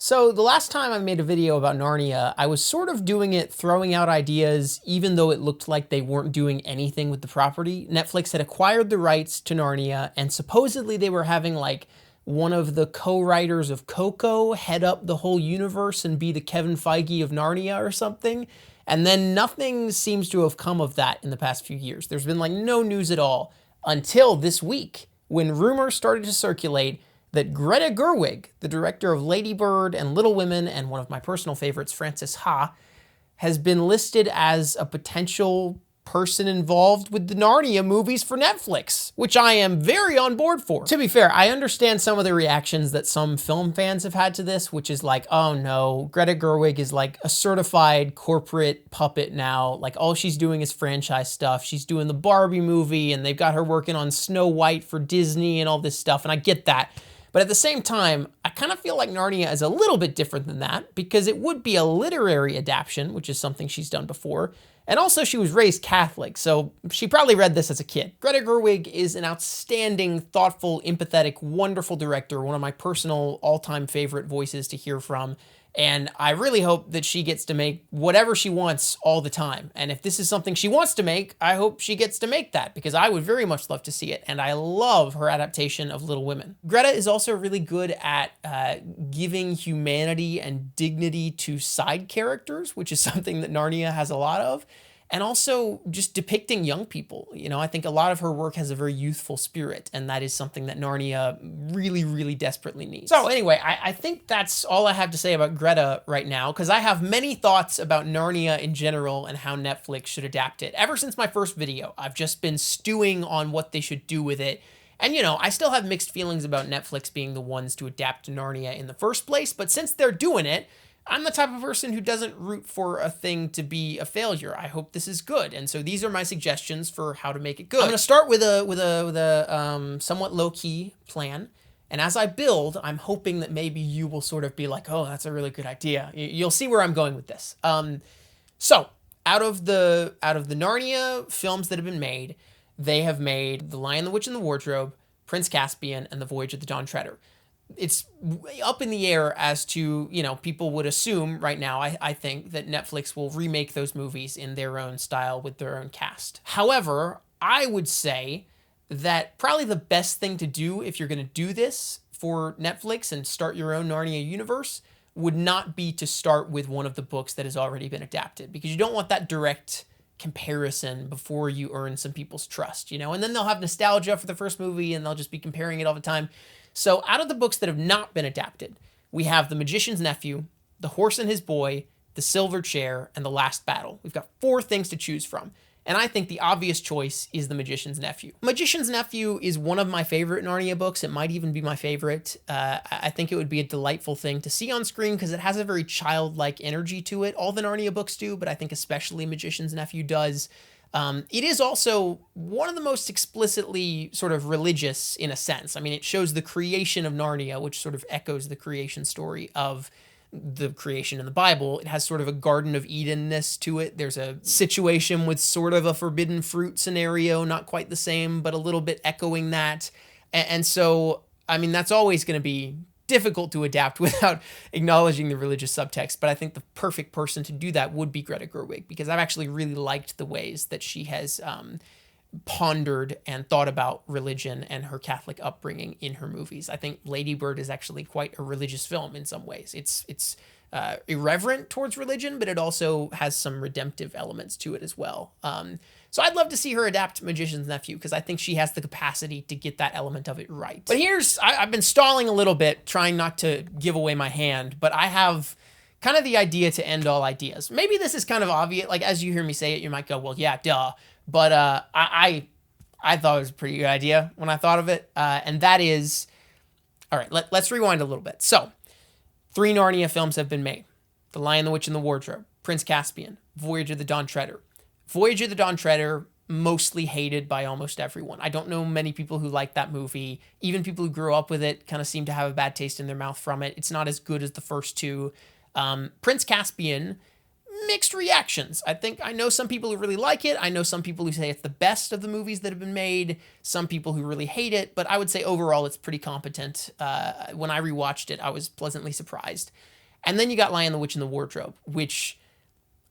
So the last time I made a video about Narnia, I was sort of doing it throwing out ideas, even though it looked like they weren't doing anything with the property. Netflix had acquired the rights to Narnia, and supposedly they were having like one of the co-writers of Coco head up the whole universe and be the Kevin Feige of Narnia or something. And then nothing seems to have come of that in the past few years. There's been like no news at all until this week when rumors started to circulate that Greta Gerwig, the director of Lady Bird and Little Women, and one of my personal favorites, Frances Ha, has been listed as a potential person involved with the Narnia movies for Netflix, which I am very on board for. To be fair, I understand some of the reactions that some film fans have had to this, which is like, oh no, Greta Gerwig is like a certified corporate puppet now. Like all she's doing is franchise stuff. She's doing the Barbie movie and they've got her working on Snow White for Disney and all this stuff. And I get that. But at the same time, I kind of feel like Narnia is a little bit different than that because it would be a literary adaptation, which is something she's done before. And also she was raised Catholic, so she probably read this as a kid. Greta Gerwig is an outstanding, thoughtful, empathetic, wonderful director, one of my personal all-time favorite voices to hear from. And I really hope that she gets to make whatever she wants all the time. And if this is something she wants to make, I hope she gets to make that because I would very much love to see it. And I love her adaptation of Little Women. Greta is also really good at giving humanity and dignity to side characters, which is something that Narnia has a lot of. And also just depicting young people. You know, I think a lot of her work has a very youthful spirit, and that is something that Narnia really, really desperately needs. So anyway, I think that's all I have to say about Greta right now, because I have many thoughts about Narnia in general and how Netflix should adapt it. Ever since my first video, I've just been stewing on what they should do with it. And, you know, I still have mixed feelings about Netflix being the ones to adapt to Narnia in the first place, but since they're doing it, I'm the type of person who doesn't root for a thing to be a failure. I hope this is good. And so these are my suggestions for how to make it good. I'm going to start with a somewhat low-key plan. And as I build, I'm hoping that maybe you will sort of be like, oh, that's a really good idea. You'll see where I'm going with this. So out of the Narnia films that have been made, they have made The Lion, the Witch, and the Wardrobe, Prince Caspian, and The Voyage of the Dawn Treader. It's up in the air as to, you know, people would assume right now, I think, that Netflix will remake those movies in their own style with their own cast. However, I would say that probably the best thing to do if you're going to do this for Netflix and start your own Narnia universe would not be to start with one of the books that has already been adapted, because you don't want that direct comparison before you earn some people's trust, you know, and then they'll have nostalgia for the first movie and they'll just be comparing it all the time. So out of the books that have not been adapted, we have The Magician's Nephew, The Horse and His Boy, The Silver Chair, and The Last Battle. We've got 4 things to choose from. And I think the obvious choice is The Magician's Nephew. Magician's Nephew is one of my favorite Narnia books. It might even be my favorite. I think it would be a delightful thing to see on screen because it has a very childlike energy to it. All the Narnia books do, but I think especially Magician's Nephew does. It is also one of the most explicitly sort of religious in a sense. I mean, it shows the creation of Narnia, which sort of echoes the creation story of the creation in the Bible. It has sort of a Garden of Eden-ness to it. There's a situation with sort of a forbidden fruit scenario, not quite the same, but a little bit echoing that. And so, I mean, that's always going to be difficult to adapt without acknowledging the religious subtext, but I think the perfect person to do that would be Greta Gerwig, because I've actually really liked the ways that she has pondered and thought about religion and her Catholic upbringing in her movies. I think Lady Bird is actually quite a religious film in some ways. It's irreverent towards religion, but it also has some redemptive elements to it as well. So I'd love to see her adapt Magician's Nephew because I think she has the capacity to get that element of it right. But I've been stalling a little bit, trying not to give away my hand, but I have kind of the idea to end all ideas. Maybe this is kind of obvious. Like, as you hear me say it, you might go, well, yeah, duh. But I thought it was a pretty good idea when I thought of it. And that is, all right, let's rewind a little bit. So 3 Narnia films have been made. The Lion, the Witch, and the Wardrobe, Prince Caspian, Voyage of the Dawn Treader. Voyage of the Dawn Treader, mostly hated by almost everyone. I don't know many people who like that movie. Even people who grew up with it kind of seem to have a bad taste in their mouth from it. It's not as good as the first 2. Prince Caspian, mixed reactions. I know some people who really like it. I know some people who say it's the best of the movies that have been made. Some people who really hate it. But I would say overall it's pretty competent. When I rewatched it, I was pleasantly surprised. And then you got Lion, the Witch, and the Wardrobe, which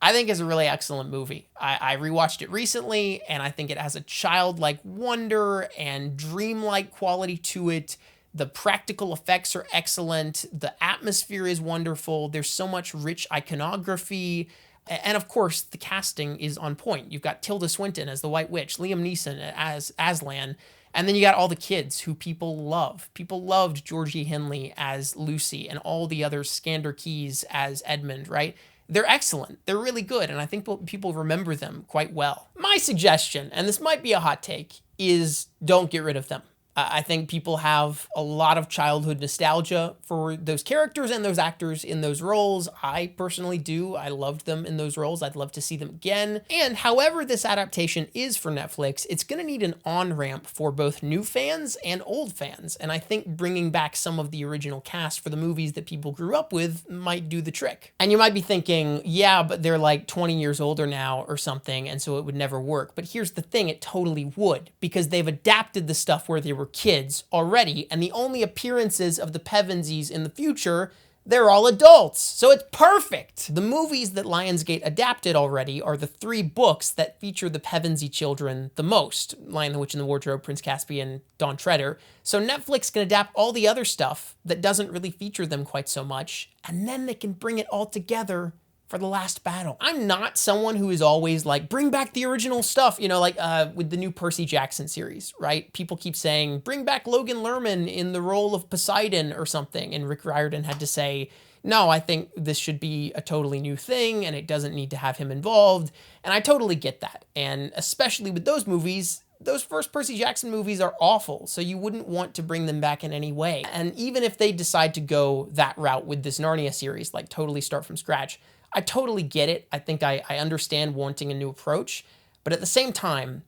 I think is a really excellent movie. I rewatched it recently, and I think it has a childlike wonder and dreamlike quality to it. The practical effects are excellent. The atmosphere is wonderful. There's so much rich iconography. And of course, the casting is on point. You've got Tilda Swinton as the White Witch, Liam Neeson as Aslan, and then you got all the kids who people love. People loved Georgie Henley as Lucy and all the other Skander Keys as Edmund, right? They're excellent. They're really good, and I think people remember them quite well. My suggestion, and this might be a hot take, is don't get rid of them. I think people have a lot of childhood nostalgia for those characters and those actors in those roles. I personally do. I loved them in those roles. I'd love to see them again. And however this adaptation is for Netflix, it's going to need an on-ramp for both new fans and old fans. And I think bringing back some of the original cast for the movies that people grew up with might do the trick. And you might be thinking, yeah, but they're like 20 years older now or something, and so it would never work. But here's the thing, it totally would, because they've adapted the stuff where they were kids already, and the only appearances of the Pevensies in the future, they're all adults, so it's perfect. The movies that Lionsgate adapted already are the 3 books that feature the Pevensey children the most: Lion, the Witch, and the Wardrobe, Prince Caspian, Dawn Treader. So Netflix can adapt all the other stuff that doesn't really feature them quite so much, and then they can bring it all together for the last battle. I'm not someone who is always like, bring back the original stuff, you know, like with the new Percy Jackson series, right? People keep saying, bring back Logan Lerman in the role of Poseidon or something. And Rick Riordan had to say, no, I think this should be a totally new thing and it doesn't need to have him involved. And I totally get that. And especially with those movies, those first Percy Jackson movies are awful, so you wouldn't want to bring them back in any way. And even if they decide to go that route with this Narnia series, like totally start from scratch, I totally get it. I think I understand wanting a new approach, but at the same time,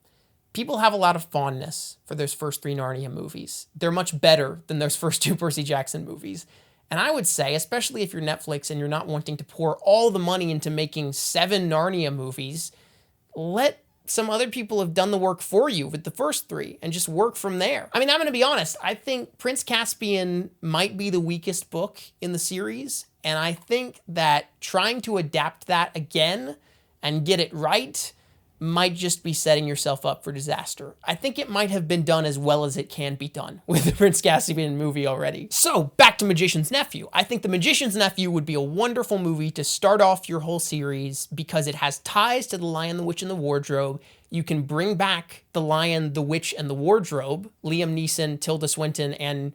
people have a lot of fondness for those first 3 Narnia movies. They're much better than those first 2 Percy Jackson movies. And I would say, especially if you're Netflix and you're not wanting to pour all the money into making 7 Narnia movies, let some other people have done the work for you with the first 3 and just work from there. I mean, I'm going to be honest. I think Prince Caspian might be the weakest book in the series. And I think that trying to adapt that again and get it right might just be setting yourself up for disaster. I think it might have been done as well as it can be done with the Prince Caspian movie already. So back to Magician's Nephew. I think The Magician's Nephew would be a wonderful movie to start off your whole series because it has ties to The Lion, the Witch, and the Wardrobe. You can bring back The Lion, the Witch, and the Wardrobe, Liam Neeson, Tilda Swinton, and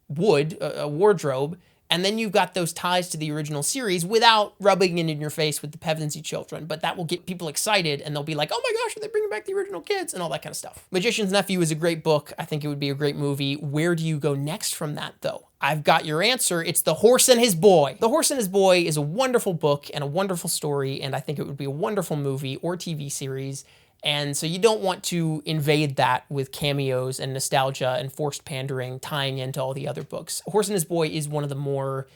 Wood, a wardrobe. And then you've got those ties to the original series without rubbing it in your face with the Pevensey children. But that will get people excited and they'll be like, oh my gosh, are they bringing back the original kids? And all that kind of stuff. Magician's Nephew is a great book. I think it would be a great movie. Where do you go next from that though? I've got your answer. It's The Horse and His Boy. The Horse and His Boy is a wonderful book and a wonderful story. And I think it would be a wonderful movie or TV series. And so you don't want to invade that with cameos and nostalgia and forced pandering tying into all the other books. Horse and His Boy is one of the more,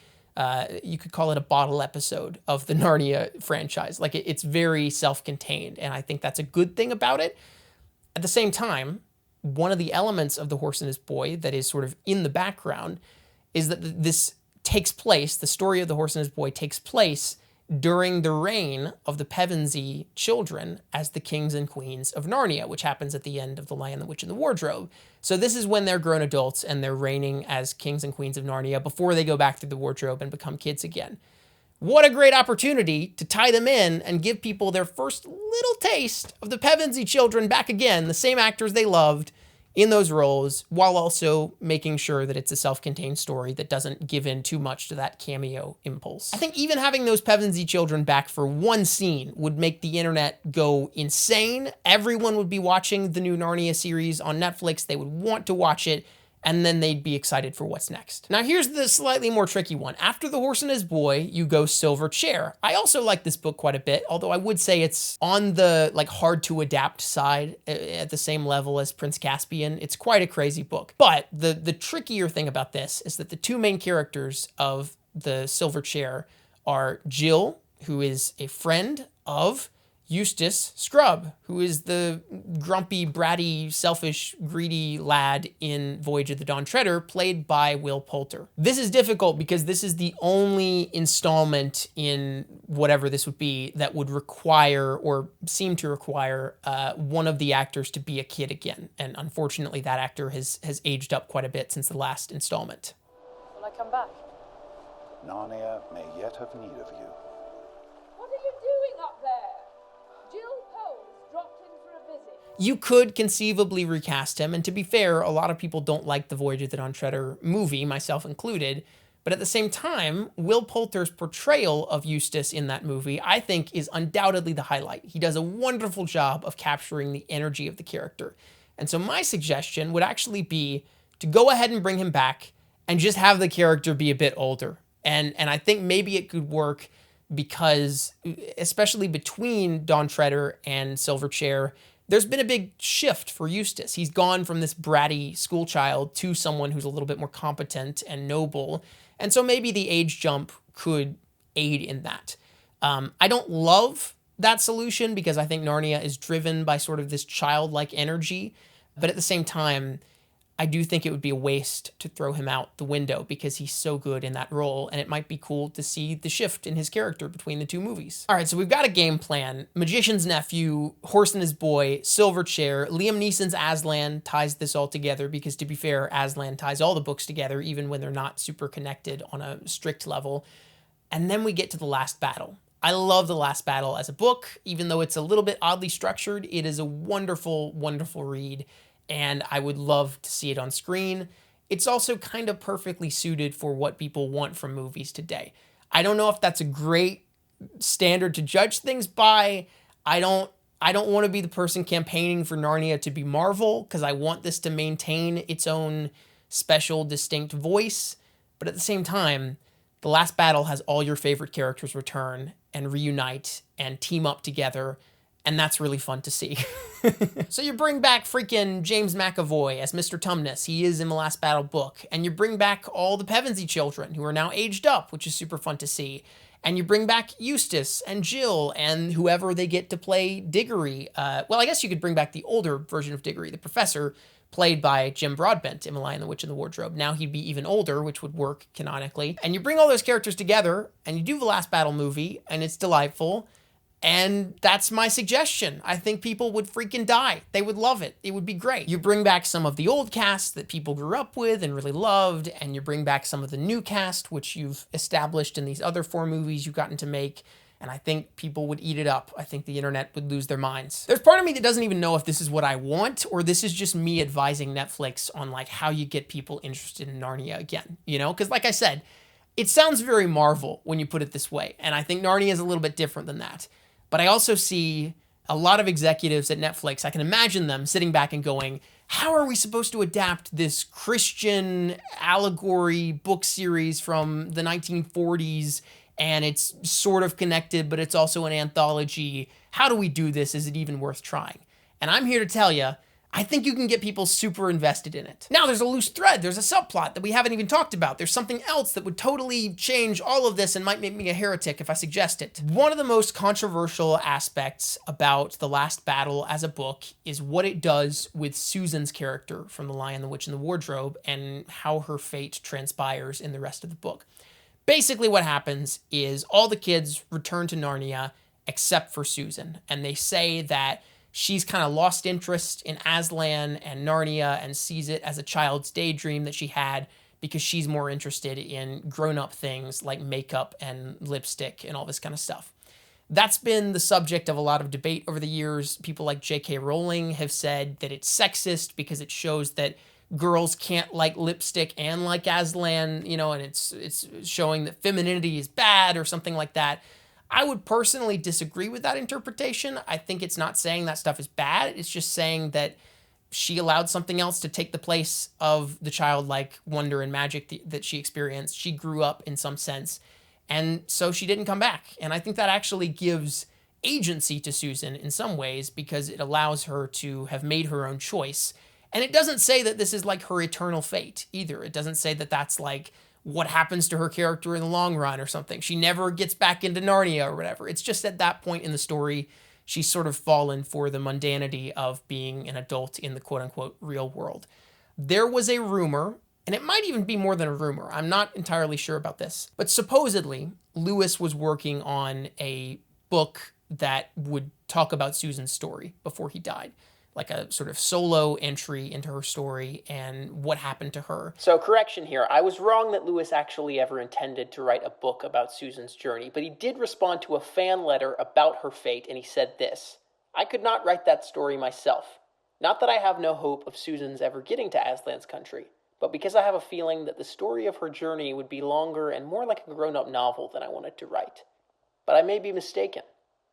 you could call it a bottle episode of the Narnia franchise. Like it's very self-contained, and I think that's a good thing about it. At the same time, one of the elements of The Horse and His Boy that is sort of in the background is that this takes place, the story of The Horse and His Boy takes place during the reign of the Pevensey children as the kings and queens of Narnia, which happens at the end of The Lion, the Witch, and the Wardrobe. So this is when they're grown adults and they're reigning as kings and queens of Narnia before they go back through the wardrobe and become kids again. What a great opportunity to tie them in and give people their first little taste of the Pevensey children back again, the same actors they loved in those roles, while also making sure that it's a self-contained story that doesn't give in too much to that cameo impulse. I think even having those Pevensey children back for one scene would make the internet go insane. Everyone would be watching the new Narnia series on Netflix. They would want to watch it, and then they'd be excited for what's next. Now here's the slightly more tricky one. After The Horse and His Boy, you go Silver Chair. I also like this book quite a bit, although I would say it's on the hard to adapt side at the same level as Prince Caspian. It's quite a crazy book. But the trickier thing about this is that the 2 main characters of the Silver Chair are Jill, who is a friend of Eustace Scrubb, who is the grumpy, bratty, selfish, greedy lad in Voyage of the Dawn Treader, played by Will Poulter. This is difficult because this is the only installment in whatever this would be that would require, or seem to require, one of the actors to be a kid again. And unfortunately, that actor has aged up quite a bit since the last installment. Will I come back? Narnia may yet have need of you. What are you doing up there? Jill Coles dropped in for a visit. You could conceivably recast him, and to be fair, a lot of people don't like the Voyage of the Dawn Treader movie, myself included, but at the same time, Will Poulter's portrayal of Eustace in that movie, I think, is undoubtedly the highlight. He does a wonderful job of capturing the energy of the character. And so my suggestion would actually be to go ahead and bring him back and just have the character be a bit older. And I think maybe it could work because, especially between Dawn Treader and Silverchair, there's been a big shift for Eustace. He's gone from this bratty schoolchild to someone who's a little bit more competent and noble. And so maybe the age jump could aid in that. I don't love that solution because I think Narnia is driven by sort of this childlike energy. But at the same time, I do think it would be a waste to throw him out the window because he's so good in that role, and it might be cool to see the shift in his character between the two movies. All right, so we've got a game plan. Magician's Nephew, Horse and His Boy, Silverchair, Liam Neeson's Aslan ties this all together because, to be fair, Aslan ties all the books together even when they're not super connected on a strict level. And then we get to The Last Battle. I love The Last Battle as a book. Even though it's a little bit oddly structured, it is a wonderful, wonderful read, and I would love to see it on screen. It's also kind of perfectly suited for what people want from movies today. I don't know if that's a great standard to judge things by. I don't want to be the person campaigning for Narnia to be Marvel, because I want this to maintain its own special, distinct voice. But at the same time, The Last Battle has all your favorite characters return and reunite and team up together, and that's really fun to see. So you bring back freaking James McAvoy as Mr. Tumnus. He is in The Last Battle book. And you bring back all the Pevensey children who are now aged up, which is super fun to see. And you bring back Eustace and Jill and whoever they get to play Diggory. Well, I guess you could bring back the older version of Diggory, the professor, played by Jim Broadbent in The Lion, the Witch, and the Wardrobe. Now he'd be even older, which would work canonically. And you bring all those characters together and you do The Last Battle movie, and it's delightful. And that's my suggestion. I think people would freaking die. They would love it. It would be great. You bring back some of the old cast that people grew up with and really loved, and you bring back some of the new cast, which you've established in these other 4 movies you've gotten to make, and I think people would eat it up. I think the internet would lose their minds. There's part of me that doesn't even know if this is what I want, or this is just me advising Netflix on like how you get people interested in Narnia again, you know? Because like I said, it sounds very Marvel when you put it this way, and I think Narnia is a little bit different than that. But I also see a lot of executives at Netflix, I can imagine them sitting back and going, how are we supposed to adapt this Christian allegory book series from the 1940s, and it's sort of connected, but it's also an anthology? How do we do this? Is it even worth trying? And I'm here to tell you, I think you can get people super invested in it. Now, there's a loose thread. There's a subplot that we haven't even talked about. There's something else that would totally change all of this and might make me a heretic if I suggest it. One of the most controversial aspects about The Last Battle as a book is what it does with Susan's character from The Lion, the Witch, and the Wardrobe, and how her fate transpires in the rest of the book. Basically, what happens is all the kids return to Narnia except for Susan, and they say that she's kind of lost interest in Aslan and Narnia and sees it as a child's daydream that she had because she's more interested in grown-up things like makeup and lipstick and all this kind of stuff. That's been the subject of a lot of debate over the years. People like J.K. Rowling have said that it's sexist because it shows that girls can't like lipstick and like Aslan, you know, and it's showing that femininity is bad or something like that. I would personally disagree with that interpretation. I think it's not saying that stuff is bad. It's just saying that she allowed something else to take the place of the childlike wonder and magic that she experienced. She grew up in some sense, and so she didn't come back. And I think that actually gives agency to Susan in some ways because it allows her to have made her own choice. And it doesn't say that this is like her eternal fate either. It doesn't say that that's like what happens to her character in the long run or something. She never gets back into Narnia or whatever. It's just at that point in the story, she's sort of fallen for the mundanity of being an adult in the quote-unquote real world. There was a rumor, and it might even be more than a rumor, I'm not entirely sure about this, but supposedly Lewis was working on a book that would talk about Susan's story before he died, like a sort of solo entry into her story and what happened to her. So correction here, I was wrong that Lewis actually ever intended to write a book about Susan's journey, but he did respond to a fan letter about her fate, and he said this: "I could not write that story myself. Not that I have no hope of Susan's ever getting to Aslan's country, but because I have a feeling that the story of her journey would be longer and more like a grown-up novel than I wanted to write. But I may be mistaken.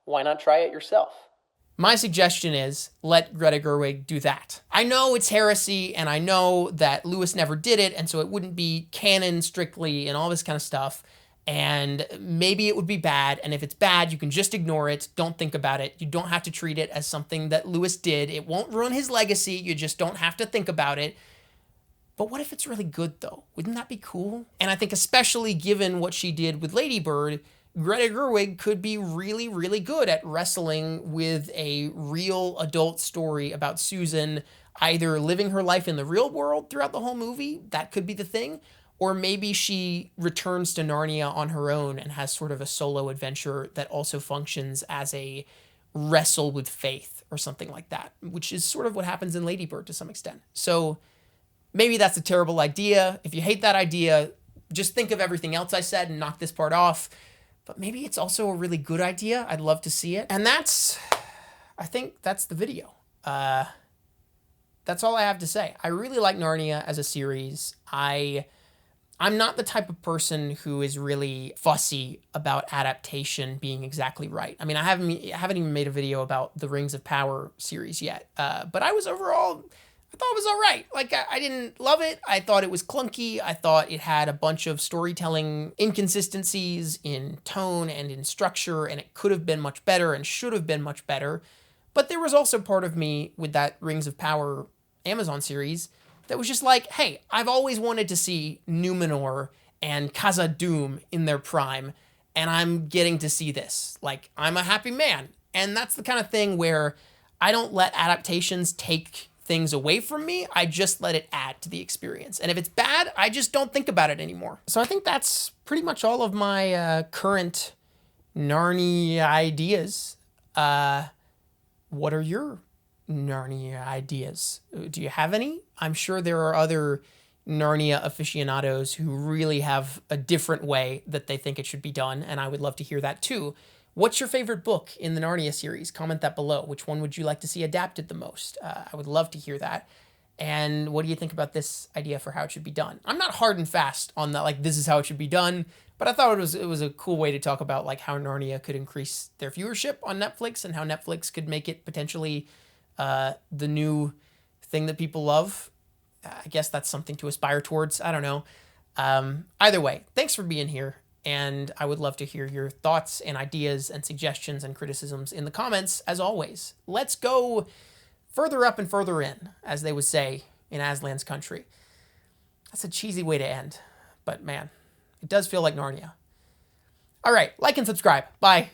Why not try it yourself?" My suggestion is, let Greta Gerwig do that. I know it's heresy, and I know that Lewis never did it, and so it wouldn't be canon strictly and all this kind of stuff, and maybe it would be bad, and if it's bad, you can just ignore it, don't think about it, you don't have to treat it as something that Lewis did, it won't ruin his legacy, you just don't have to think about it. But what if it's really good, though? Wouldn't that be cool? And I think especially given what she did with Lady Bird, Greta Gerwig could be really, really good at wrestling with a real adult story about Susan either living her life in the real world throughout the whole movie, that could be the thing, or maybe she returns to Narnia on her own and has sort of a solo adventure that also functions as a wrestle with faith or something like that, which is sort of what happens in Lady Bird to some extent. So maybe that's a terrible idea. If you hate that idea, just think of everything else I said and knock this part off. But maybe it's also a really good idea. I'd love to see it. And I think that's the video. That's all I have to say. I really like Narnia as a series. I'm not the type of person who is really fussy about adaptation being exactly right. I mean, I haven't even made a video about the Rings of Power series yet. But I thought it was all right. Like, I didn't love it. I thought it was clunky. I thought it had a bunch of storytelling inconsistencies in tone and in structure, and it could have been much better and should have been much better. But there was also part of me with that Rings of Power Amazon series that was just like, hey, I've always wanted to see Numenor and Khazad-dûm in their prime, and I'm getting to see this. Like, I'm a happy man. And that's the kind of thing where I don't let adaptations take things away from me, I just let it add to the experience. And if it's bad, I just don't think about it anymore. So I think that's pretty much all of my current Narnia ideas. What are your Narnia ideas? Do you have any? I'm sure there are other Narnia aficionados who really have a different way that they think it should be done, and I would love to hear that too. What's your favorite book in the Narnia series? Comment that below. Which one would you like to see adapted the most? I would love to hear that. And what do you think about this idea for how it should be done? I'm not hard and fast on that, like, this is how it should be done, but I thought it was a cool way to talk about like how Narnia could increase their viewership on Netflix and how Netflix could make it potentially the new thing that people love. I guess that's something to aspire towards. I don't know. Either way, thanks for being here. And I would love to hear your thoughts and ideas and suggestions and criticisms in the comments, as always. Let's go further up and further in, as they would say in Aslan's country. That's a cheesy way to end, but man, it does feel like Narnia. All right, like and subscribe. Bye.